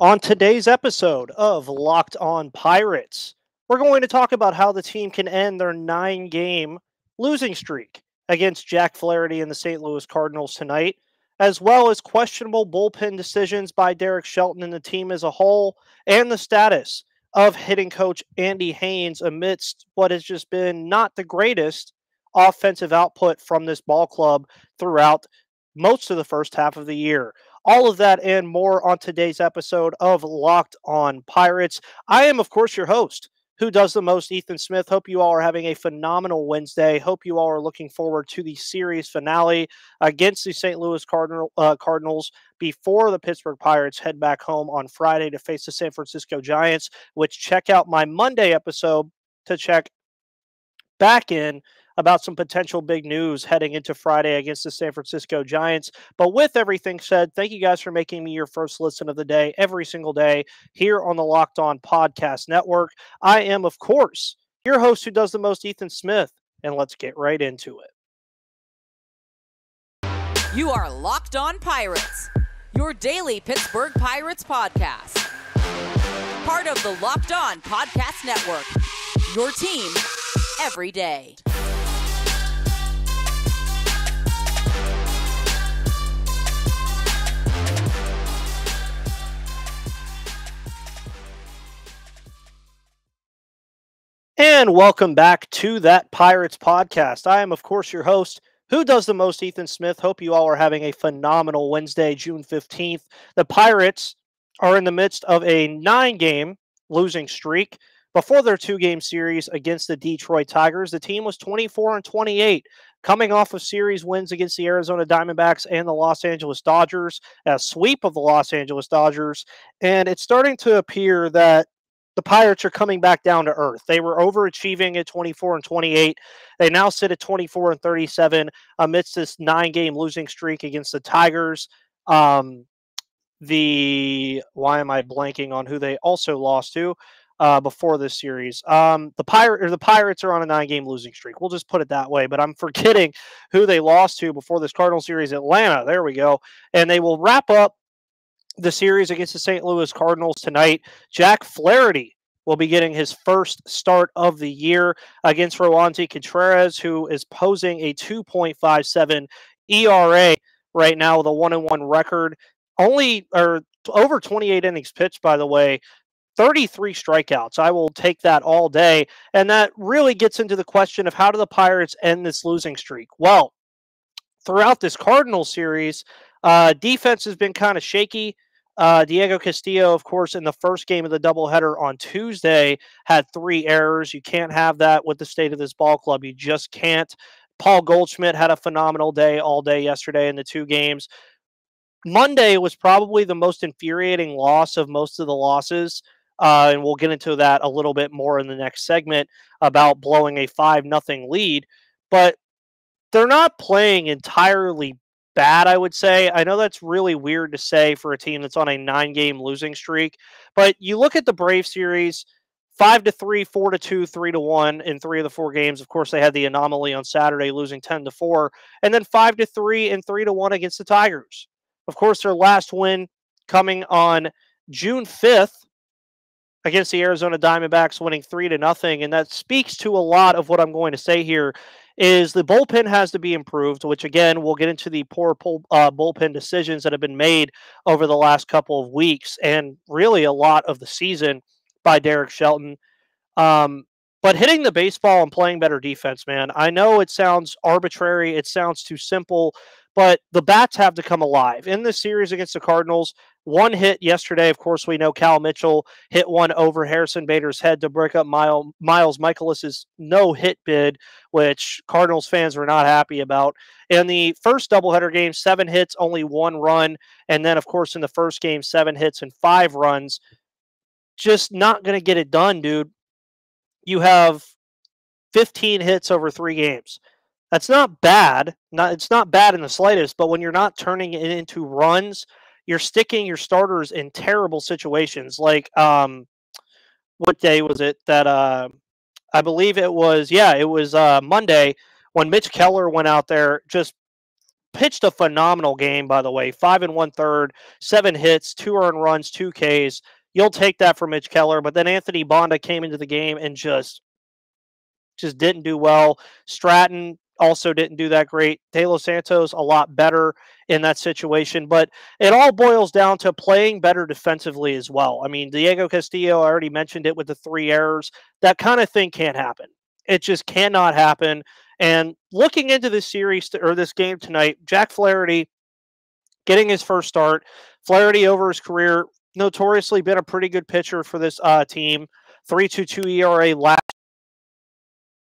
On today's episode of Locked On Pirates, we're going to talk about how the team can end their 9-game losing streak against Jack Flaherty and the St. Louis Cardinals tonight, as well as questionable bullpen decisions by Derek Shelton and the team as a whole, and the status of hitting coach Andy Haines amidst what has just been not the greatest offensive output from this ball club throughout most of the first half of the year. All of that and more on today's episode of Locked On Pirates. I am, of course, your host, who does the most, Ethan Smith. Hope you all are having a phenomenal Wednesday. Hope you all are looking forward to the series finale against the St. Louis Cardinals before the Pittsburgh Pirates head back home on Friday to face the San Francisco Giants, which check out my Monday episode to check back in about some potential big news heading into Friday against the San Francisco Giants. But with everything said, thank you guys for making me your first listen of the day every single day here on the Locked On Podcast Network. I am, of course, your host who does the most, Ethan Smith, and let's get right into it. You are Locked On Pirates, your daily Pittsburgh Pirates podcast. Part of the Locked On Podcast Network, your team every day. And welcome back to that Pirates podcast. I am, of course, your host, who does the most, Ethan Smith. Hope you all are having a phenomenal Wednesday, June 15th. The Pirates are in the midst of a 9-game losing streak. Before their 2-game series against the Detroit Tigers, the team was 24-28, coming off of series wins against the Arizona Diamondbacks and the Los Angeles Dodgers, a sweep of the Los Angeles Dodgers. And it's starting to appear that the Pirates are coming back down to earth. They were overachieving at 24-28. They now sit at 24-37 amidst this 9-game losing streak against the Tigers. Why am I blanking on who they also lost to before this series? The Pirates are on a 9-game losing streak. We'll just put it that way. But I'm forgetting who they lost to before this Cardinal series. Atlanta. There we go. And they will wrap up the series against the St. Louis Cardinals tonight. Jack Flaherty will be getting his first start of the year against Roansy Contreras, who is posing a 2.57 ERA right now with a 1-1 record. Over 28 innings pitched, by the way. 33 strikeouts. I will take that all day. And that really gets into the question of how do the Pirates end this losing streak? Well, throughout this Cardinals series, defense has been kind of shaky. Diego Castillo, of course, in the first game of the doubleheader on Tuesday, had 3 errors. You can't have that with the state of this ball club. You just can't. Paul Goldschmidt had a phenomenal day all day yesterday in the 2 games. Monday was probably the most infuriating loss of most of the losses, and we'll get into that a little bit more in the next segment about blowing a 5-0 lead. But they're not playing entirely bad, I would say. I know that's really weird to say for a team that's on a 9-game losing streak, but you look at the Brave series, 5-3, 4-2, 3-1 in 3 of the 4 games. Of course, they had the anomaly on Saturday, losing 10-4, and then 5-3 and 3-1 against the Tigers. Of course, their last win coming on June 5th against the Arizona Diamondbacks, winning 3-0, and that speaks to a lot of what I'm going to say here. Is the bullpen has to be improved, which, again, we'll get into the poor bullpen decisions that have been made over the last couple of weeks and really a lot of the season by Derek Shelton. But hitting the baseball and playing better defense, man, I know it sounds arbitrary. It sounds too simple, but the bats have to come alive. In this series against the Cardinals, 1 hit yesterday. Of course, we know Cal Mitchell hit one over Harrison Bader's head to break up Miles Michaelis's no-hit bid, which Cardinals fans were not happy about. In the first doubleheader game, 7 hits, only 1 run. And then, of course, in the first game, 7 hits and 5 runs. Just not going to get it done, dude. You have 15 hits over 3 games. That's not bad. It's not bad in the slightest, but when you're not turning it into runs, you're sticking your starters in terrible situations. Like, what day was it that I believe it was Monday when Mitch Keller went out there, just pitched a phenomenal game, by the way. 5 1/3, 7 hits, 2 earned runs, 2 Ks. You'll take that from Mitch Keller. But then Anthony Bonda came into the game and just didn't do well. Stratton also didn't do that great. De Los Santos a lot better in that situation. But it all boils down to playing better defensively as well. I mean, Diego Castillo, I already mentioned it with the 3 errors. That kind of thing can't happen. It just cannot happen. And looking into this series or this game tonight, Jack Flaherty getting his first start. Flaherty over his career notoriously been a pretty good pitcher for this team. 3.22 ERA last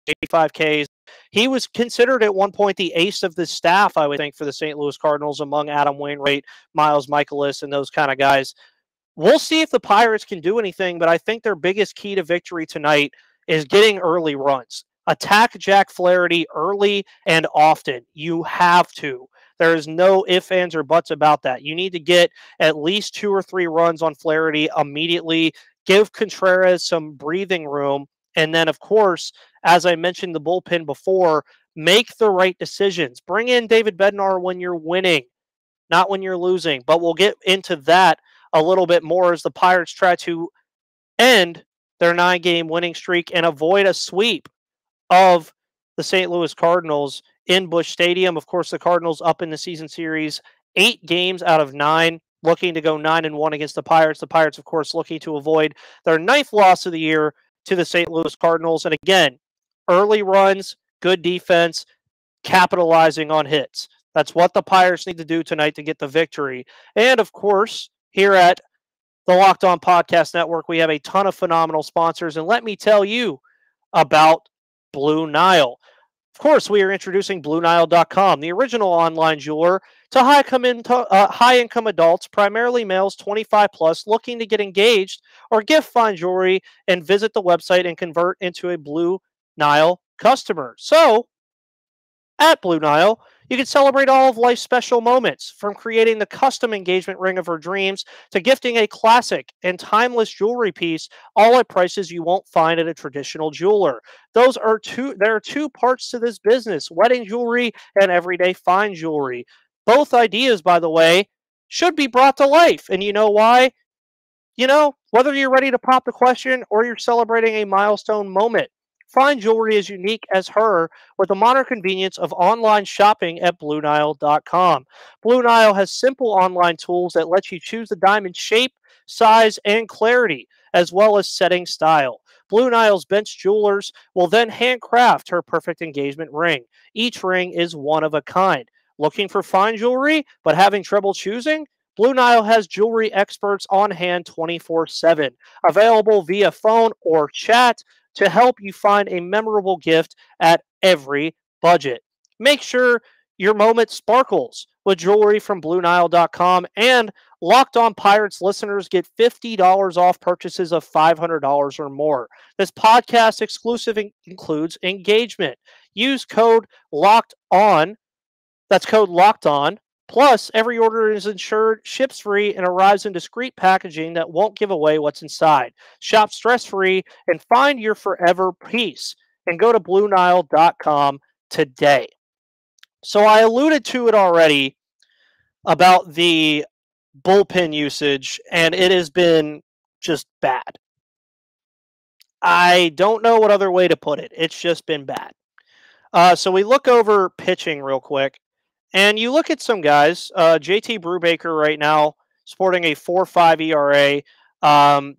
85 Ks. He was considered at one point the ace of the staff, I would think, for the St. Louis Cardinals among Adam Wainwright, Miles Michaelis, and those kind of guys. We'll see if the Pirates can do anything, but I think their biggest key to victory tonight is getting early runs. Attack Jack Flaherty early and often. You have to. There is no ifs, ands, or buts about that. You need to get at least 2 or 3 runs on Flaherty immediately. Give Contreras some breathing room. And then, of course, as I mentioned the bullpen before, make the right decisions. Bring in David Bednar when you're winning, not when you're losing. But we'll get into that a little bit more as the Pirates try to end their 9-game winning streak and avoid a sweep of the St. Louis Cardinals in Busch Stadium. Of course, the Cardinals up in the season series 8 games out of 9, looking to go 9-1 against the Pirates. The Pirates, of course, looking to avoid their 9th loss of the year to the St. Louis Cardinals. And again, early runs, good defense, capitalizing on hits. That's what the Pirates need to do tonight to get the victory. And of course, here at the Locked On Podcast Network, we have a ton of phenomenal sponsors. And let me tell you about Blue Nile. Of course, we are introducing BlueNile.com, the original online jeweler to high-income adults, primarily males 25 plus, looking to get engaged or gift fine jewelry and visit the website and convert into a Blue Nile customer. So, at Blue Nile, you can celebrate all of life's special moments, from creating the custom engagement ring of her dreams to gifting a classic and timeless jewelry piece, all at prices you won't find at a traditional jeweler. There are 2 parts to this business: wedding jewelry and everyday fine jewelry. Both ideas, by the way, should be brought to life. And you know why? Whether you're ready to pop the question or you're celebrating a milestone moment, fine jewelry is unique as her with the modern convenience of online shopping at BlueNile.com. Blue Nile has simple online tools that let you choose the diamond shape, size, and clarity, as well as setting style. Blue Nile's bench jewelers will then handcraft her perfect engagement ring. Each ring is one of a kind. Looking for fine jewelry but having trouble choosing? Blue Nile has jewelry experts on hand 24/7, available via phone or chat to help you find a memorable gift at every budget. Make sure your moment sparkles with jewelry from BlueNile.com, and Locked On Pirates listeners get $50 off purchases of $500 or more. This podcast exclusive includes engagement. Use code Locked On. That's code Locked On. Plus, every order is insured, ships free, and arrives in discreet packaging that won't give away what's inside. Shop stress-free and find your forever peace. And go to BlueNile.com today. So I alluded to it already about the bullpen usage, and it has been just bad. I don't know what other way to put it. It's just been bad. So we look over pitching real quick. And you look at some guys, JT Brubaker right now sporting a 4.5 ERA.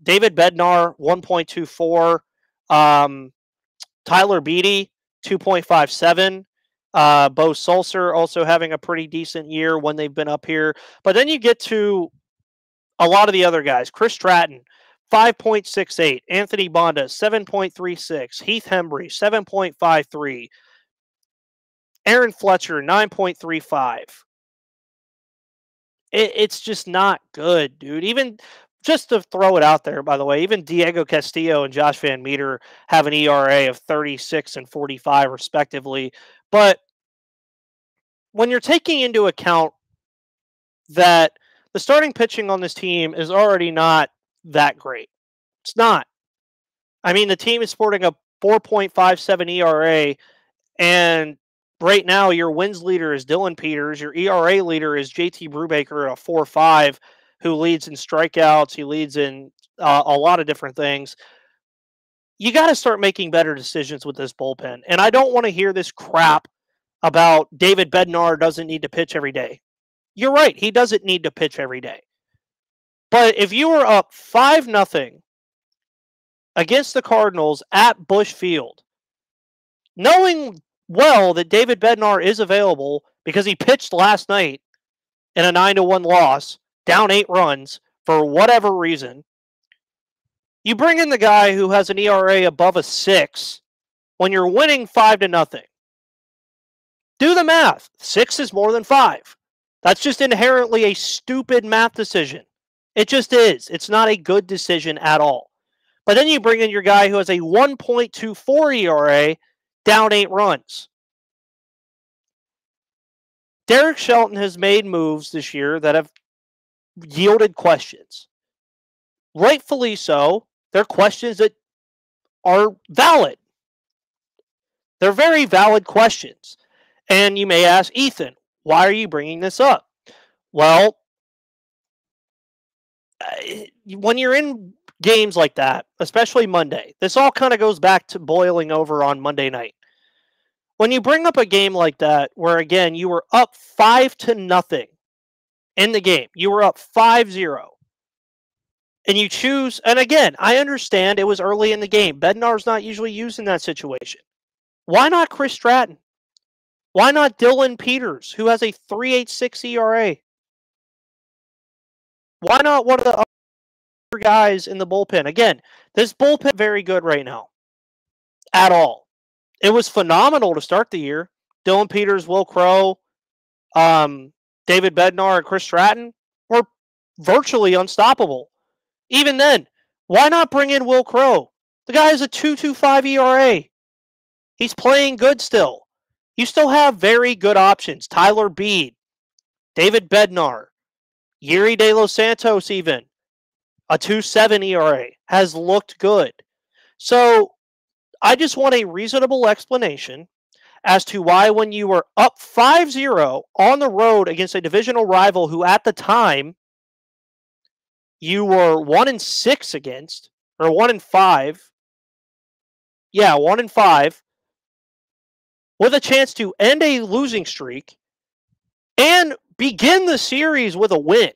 David Bednar, 1.24. Tyler Beatty, 2.57. Bo Sulser also having a pretty decent year when they've been up here. But then you get to a lot of the other guys. Chris Stratton, 5.68. Anthony Bonda, 7.36. Heath Hembry, 7.53. Aaron Fletcher, 9.35. It's just not good, dude. Even just to throw it out there, by the way, even Diego Castillo and Josh Van Meter have an ERA of 36 and 45, respectively. But when you're taking into account that the starting pitching on this team is already not that great, it's not. I mean, the team is sporting a 4.57 ERA, and right now your wins leader is Dylan Peters. Your ERA leader is JT Brubaker at a 4.5, who leads in strikeouts. He leads in a lot of different things. You got to start making better decisions with this bullpen. And I don't want to hear this crap about David Bednar doesn't need to pitch every day. You're right. He doesn't need to pitch every day. But if you were up 5-0 against the Cardinals at Busch Field, knowing well that David Bednar is available because he pitched last night in a 9-1 loss, down 8 runs for whatever reason, you bring in the guy who has an ERA above a 6 when you're winning 5-0. Do the math. 6 is more than 5. That's just inherently a stupid math decision. It just is. It's not a good decision at all. But then you bring in your guy who has a 1.24 ERA, down 8 runs. Derek Shelton has made moves this year that have yielded questions. Rightfully so. They're questions that are valid. They're very valid questions. And you may ask, Ethan, why are you bringing this up? Well, when you're in games like that, especially Monday, this all kind of goes back to boiling over on Monday night. When you bring up a game like that, where again, you were up 5-0 in the game, you were up 5-0, and you choose, and again, I understand it was early in the game. Bednar's not usually used in that situation. Why not Chris Stratton? Why not Dylan Peters, who has a 3.86 ERA? Why not one of the other guys in the bullpen? Again, this bullpen is very good right now. At all. It was phenomenal to start the year. Dylan Peters, Will Crowe, David Bednar, and Chris Stratton were virtually unstoppable. Even then, why not bring in Will Crowe? The guy has a 2.25 ERA. He's playing good still. You still have very good options. Tyler Beede, David Bednar, Yuri De Los Santos even, a 2.7 ERA, has looked good. So I just want a reasonable explanation as to why when you were up 5-0 on the road against a divisional rival who at the time you were 1-6 against, or 1-5. Yeah, 1-5. With a chance to end a losing streak and begin the series with a win.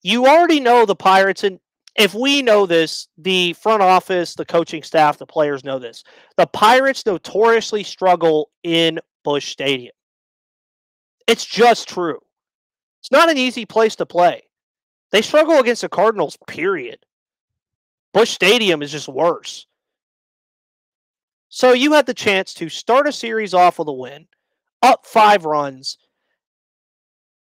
You already know the Pirates, and if we know this, the front office, the coaching staff, the players know this. The Pirates notoriously struggle in Busch Stadium. It's just true. It's not an easy place to play. They struggle against the Cardinals, period. Busch Stadium is just worse. So you had the chance to start a series off with a win, up 5 runs,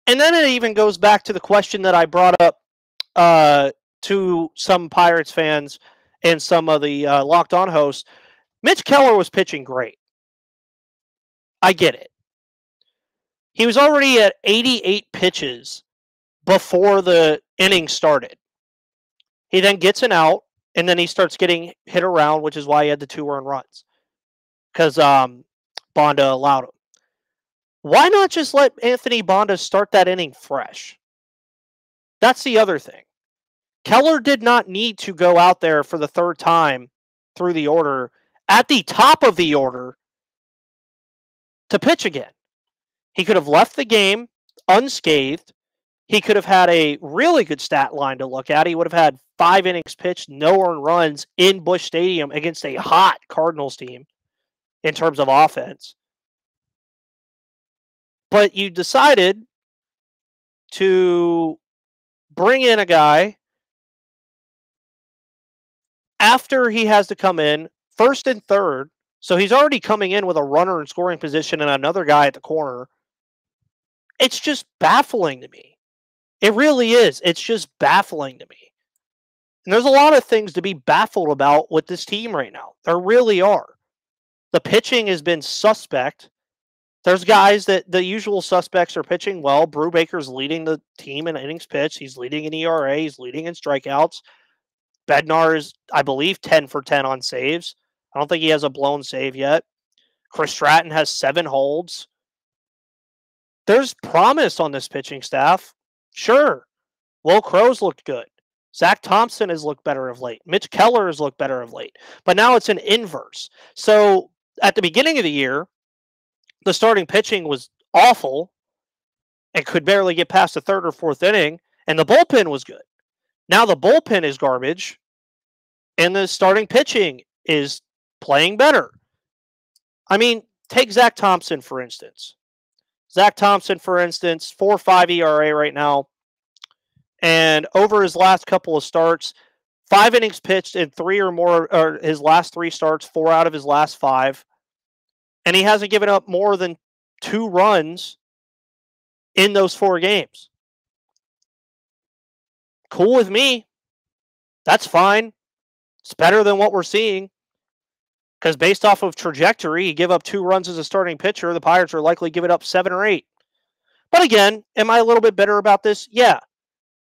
and then it even goes back to the question that I brought up to some Pirates fans and some of the Locked On hosts. Mitch Keller was pitching great. I get it. He was already at 88 pitches before the inning started. He then gets an out, and then he starts getting hit around, which is why he had the 2 earned runs. Because Bonda allowed him. Why not just let Anthony Bonda start that inning fresh? That's the other thing. Keller did not need to go out there for the 3rd time through the order, at the top of the order, to pitch again. He could have left the game unscathed. He could have had a really good stat line to look at. He would have had 5 innings pitched, no earned runs in Busch Stadium against a hot Cardinals team in terms of offense. But you decided to bring in a guy after he has to come in 1st and 3rd. So he's already coming in with a runner in scoring position and another guy at the corner. It's just baffling to me. It really is. It's just baffling to me. And there's a lot of things to be baffled about with this team right now. There really are. The pitching has been suspect. There's guys that the usual suspects are pitching well. Brubaker's leading the team in innings pitched. He's leading in ERA. He's leading in strikeouts. Bednar is, I believe, 10 for 10 on saves. I don't think he has a blown save yet. Chris Stratton has 7 holds. There's promise on this pitching staff. Sure. Will Crow's looked good. Zach Thompson has looked better of late. Mitch Keller has looked better of late. But now it's an inverse. So at the beginning of the year, the starting pitching was awful and could barely get past the 3rd or 4th inning, and the bullpen was good. Now the bullpen is garbage, and the starting pitching is playing better. I mean, take Zach Thompson, for instance. 4.5 ERA right now. And over his last couple of starts, 5 innings pitched in 3 or more, or his last 3 starts, 4 out of his last 5. And he hasn't given up more than 2 runs in those 4 games. Cool with me. That's fine. It's better than what we're seeing. Because based off of trajectory, you give up 2 runs as a starting pitcher, the Pirates are likely giving up 7 or 8. But again, am I a little bit bitter about this? Yeah.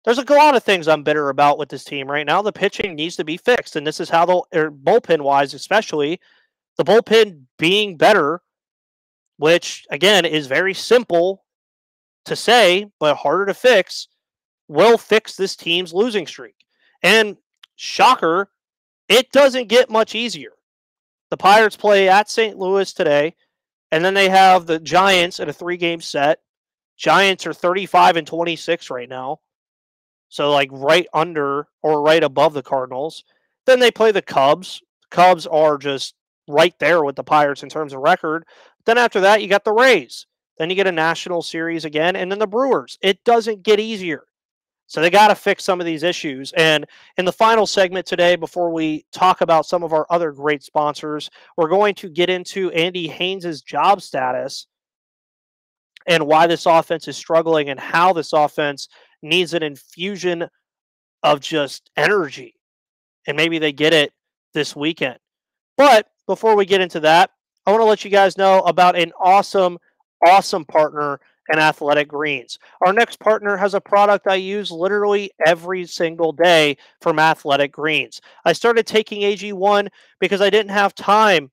There's a lot of things I'm bitter about with this team right now. The pitching needs to be fixed, and this is how bullpen-wise especially, the bullpen being better, which, again, is very simple to say, but harder to fix, will fix this team's losing streak. And shocker, it doesn't get much easier. The Pirates play at St. Louis today, and then they have the Giants in a 3-game set. Giants are 35-26 right now. So like right under or right above the Cardinals. Then they play the Cubs. Cubs are just right there with the Pirates in terms of record. Then after that, you got the Rays. Then you get a National Series again, and then the Brewers. It doesn't get easier. So they got to fix some of these issues. And in the final segment today, before we talk about some of our other great sponsors, we're going to get into Andy Haines' job status and why this offense is struggling and how this offense needs an infusion of just energy. And maybe they get it this weekend. But before we get into that, I want to let you guys know about an awesome partner in Athletic Greens. Our next partner has a product I use literally every single day from Athletic Greens. I started taking AG1 because I didn't have time.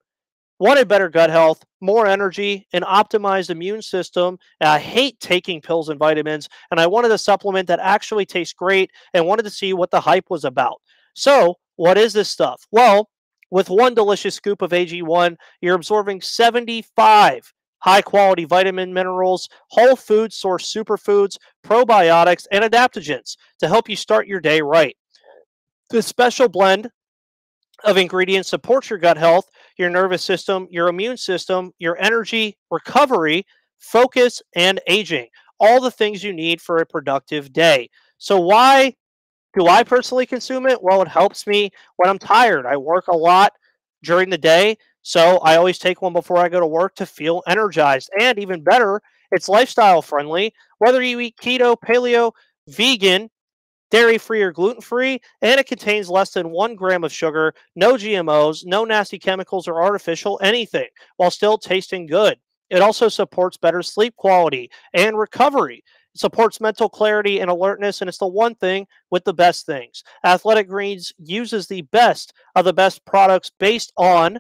Wanted better gut health, more energy, an optimized immune system. And I hate taking pills and vitamins, and I wanted a supplement that actually tastes great and wanted to see what the hype was about. So, what is this stuff? Well, with 1 delicious scoop of AG1, you're absorbing 75 high-quality vitamin minerals, whole food source superfoods, probiotics, and adaptogens to help you start your day right. This special blend of ingredients supports your gut health, your nervous system, your immune system, your energy, recovery, focus, and aging. All the things you need for a productive day. So why do I personally consume it? Well, it helps me when I'm tired. I work a lot during the day, so I always take one before I go to work to feel energized. And even better, it's lifestyle friendly. Whether you eat keto, paleo, vegan, dairy-free or gluten-free, and it contains less than 1 gram of sugar, no GMOs, no nasty chemicals or artificial anything, while still tasting good. It also supports better sleep quality and recovery. It supports mental clarity and alertness, and it's the one thing with the best things. Athletic Greens uses the best of the best products based on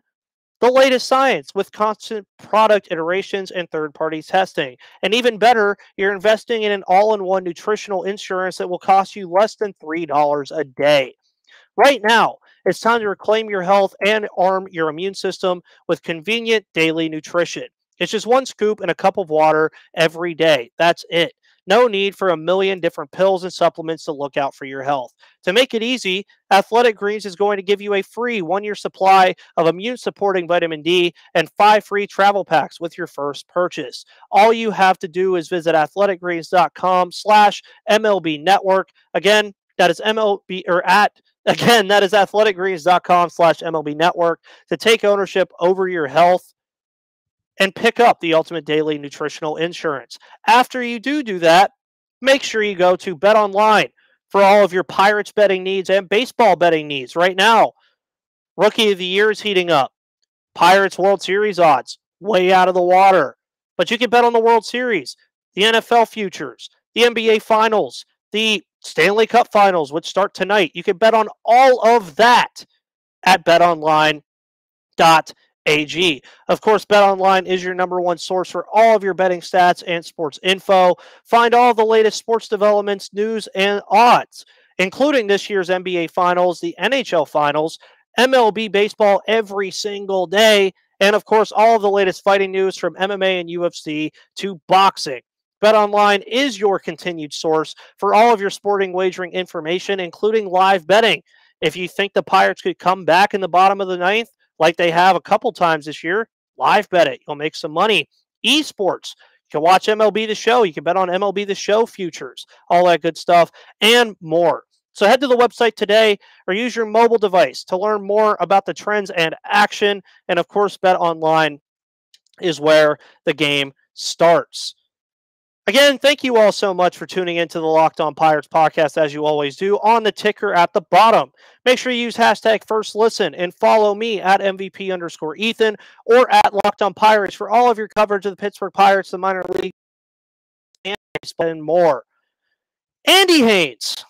the latest science with constant product iterations and third-party testing. And even better, you're investing in an all-in-one nutritional insurance that will cost you less than $3 a day. Right now, it's time to reclaim your health and arm your immune system with convenient daily nutrition. It's just 1 scoop in a cup of water every day. That's it. No need for a million different pills and supplements to look out for your health. To make it easy, Athletic Greens is going to give you a free 1-year supply of immune-supporting vitamin D and 5 free travel packs with your first purchase. All you have to do is visit athleticgreens.com/MLB Network. Again, that is athleticgreens.com/MLB Network to take ownership over your health and pick up the ultimate daily nutritional insurance. After you do that, make sure you go to BetOnline for all of your Pirates betting needs and baseball betting needs. Right now, Rookie of the Year is heating up. Pirates World Series odds, way out of the water. But you can bet on the World Series, the NFL futures, the NBA Finals, the Stanley Cup Finals, which start tonight. You can bet on all of that at BetOnline.ag. AG. Of course, BetOnline is your number one source for all of your betting stats and sports info. Find all the latest sports developments, news, and odds, including this year's NBA Finals, the NHL Finals, MLB baseball every single day, and of course, all of the latest fighting news from MMA and UFC to boxing. BetOnline is your continued source for all of your sporting wagering information, including live betting. If you think the Pirates could come back in the bottom of the ninth, like they have a couple times this year, live bet it. You'll make some money. Esports. You can watch MLB The Show. You can bet on MLB The Show futures, all that good stuff, and more. So head to the website today or use your mobile device to learn more about the trends and action. And of course, BetOnline is where the game starts. Again, thank you all so much for tuning into the Locked On Pirates podcast, as you always do, on the ticker at the bottom. Make sure you use hashtag FirstListen and follow me at MVP_Ethan or at Locked On Pirates for all of your coverage of the Pittsburgh Pirates, the minor league, and more. Andy Haines.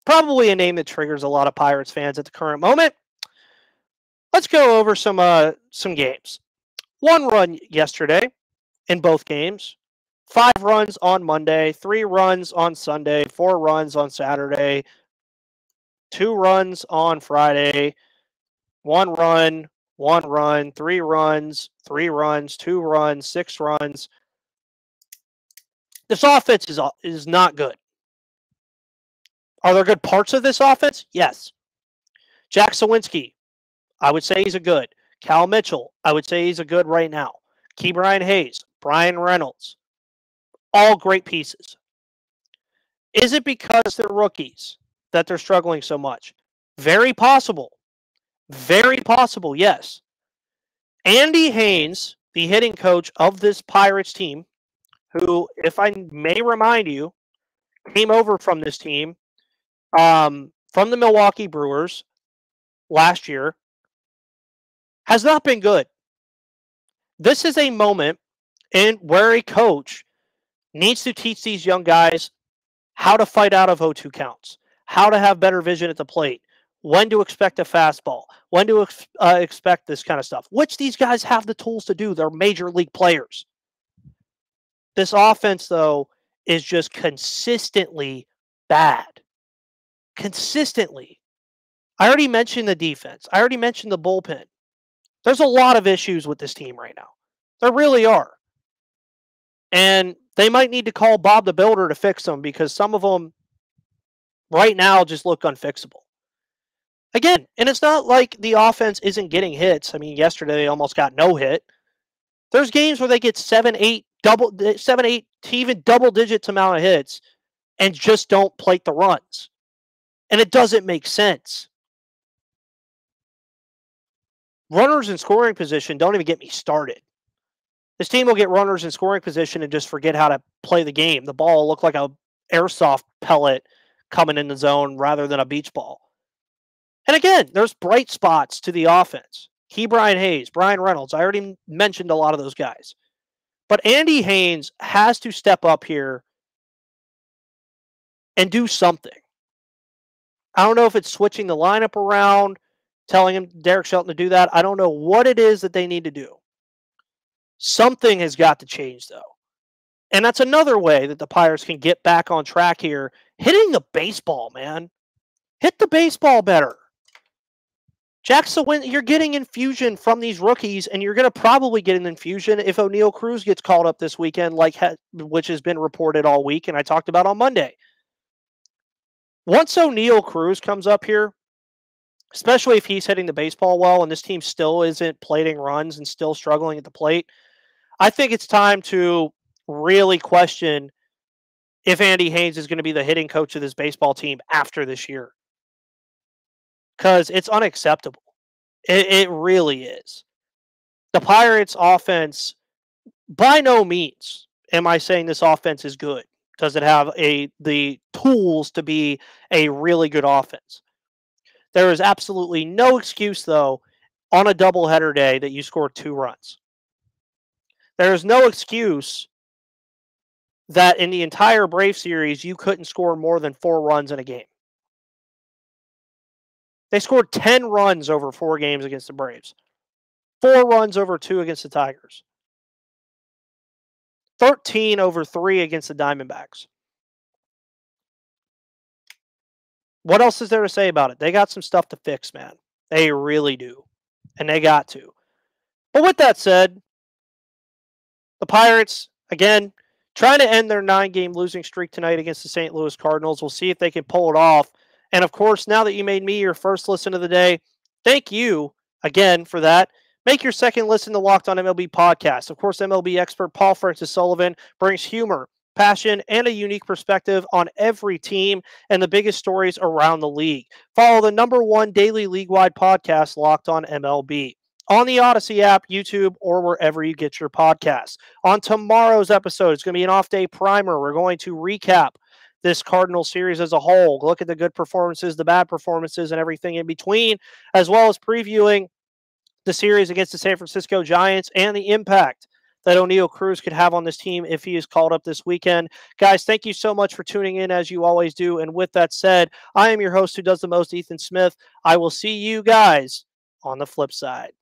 Probably a name that triggers a lot of Pirates fans at the current moment. Let's go over some games. 1 run yesterday in both games. 5 runs on Monday, 3 runs on Sunday, 4 runs on Saturday, 2 runs on Friday, 1 run, 1 run, 3 runs, 3 runs, 2 runs, 6 runs. This offense is not good. Are there good parts of this offense? Yes. Jack Sawinski, I would say he's a good. Cal Mitchell, I would say he's a good right now. Ke'Bryan Hayes, Brian Reynolds, all great pieces. Is it because they're rookies that they're struggling so much? Very possible. Very possible, yes. Andy Haines, the hitting coach of this Pirates team, who, if I may remind you, came over from this team from the Milwaukee Brewers last year, has not been good. This is a moment where a coach needs to teach these young guys how to fight out of 0-2 counts, how to have better vision at the plate, when to expect a fastball, when to expect this kind of stuff, which these guys have the tools to do. They're major league players. This offense, though, is just consistently bad. Consistently. I already mentioned the defense. I already mentioned the bullpen. There's a lot of issues with this team right now. There really are. And they might need to call Bob the Builder to fix them, because some of them right now just look unfixable. Again, and it's not like the offense isn't getting hits. I mean, yesterday they almost got no hit. There's games where they get 7, 8, to even double digits amount of hits and just don't plate the runs. And it doesn't make sense. Runners in scoring position, don't even get me started. This team will get runners in scoring position and just forget how to play the game. The ball will look like a airsoft pellet coming in the zone rather than a beach ball. And again, there's bright spots to the offense. Ke'Bryan Hayes, Brian Reynolds, I already mentioned a lot of those guys. But Andy Haines has to step up here and do something. I don't know if it's switching the lineup around, telling him, Derek Shelton, to do that. I don't know what it is that they need to do. Something has got to change, though. And that's another way that the Pirates can get back on track here. Hitting the baseball, man. Hit the baseball better. Jackson, you're getting infusion from these rookies, and you're going to probably get an infusion if O'Neal Cruz gets called up this weekend, which has been reported all week, and I talked about on Monday. Once O'Neal Cruz comes up here, especially if he's hitting the baseball well and this team still isn't plating runs and still struggling at the plate, I think it's time to really question if Andy Haines is going to be the hitting coach of this baseball team after this year. Because it's unacceptable. It really is. The Pirates' offense, by no means am I saying this offense is good. Does it have the tools to be a really good offense? There is absolutely no excuse, though, on a doubleheader day that you scored 2 runs. There is no excuse that in the entire Brave series you couldn't score more than 4 runs in a game. They scored 10 runs over 4 games against the Braves. 4 runs over 2 against the Tigers. 13 over 3 against the Diamondbacks. What else is there to say about it? They got some stuff to fix, man. They really do. And they got to. But with that said, the Pirates, again, trying to end their 9-game losing streak tonight against the St. Louis Cardinals. We'll see if they can pull it off. And of course, now that you made me your first listen of the day, thank you again for that. Make your second listen to Locked On MLB podcast. Of course, MLB expert Paul Francis Sullivan brings humor, passion, and a unique perspective on every team and the biggest stories around the league. Follow the #1 daily league-wide podcast, Locked On MLB, on the Odyssey app, YouTube, or wherever you get your podcasts. On tomorrow's episode, it's going to be an off-day primer. We're going to recap this Cardinal series as a whole, look at the good performances, the bad performances, and everything in between, as well as previewing the series against the San Francisco Giants and the impact that O'Neal Cruz could have on this team if he is called up this weekend. Guys, thank you so much for tuning in, as you always do. And with that said, I am your host who does the most, Ethan Smith. I will see you guys on the flip side.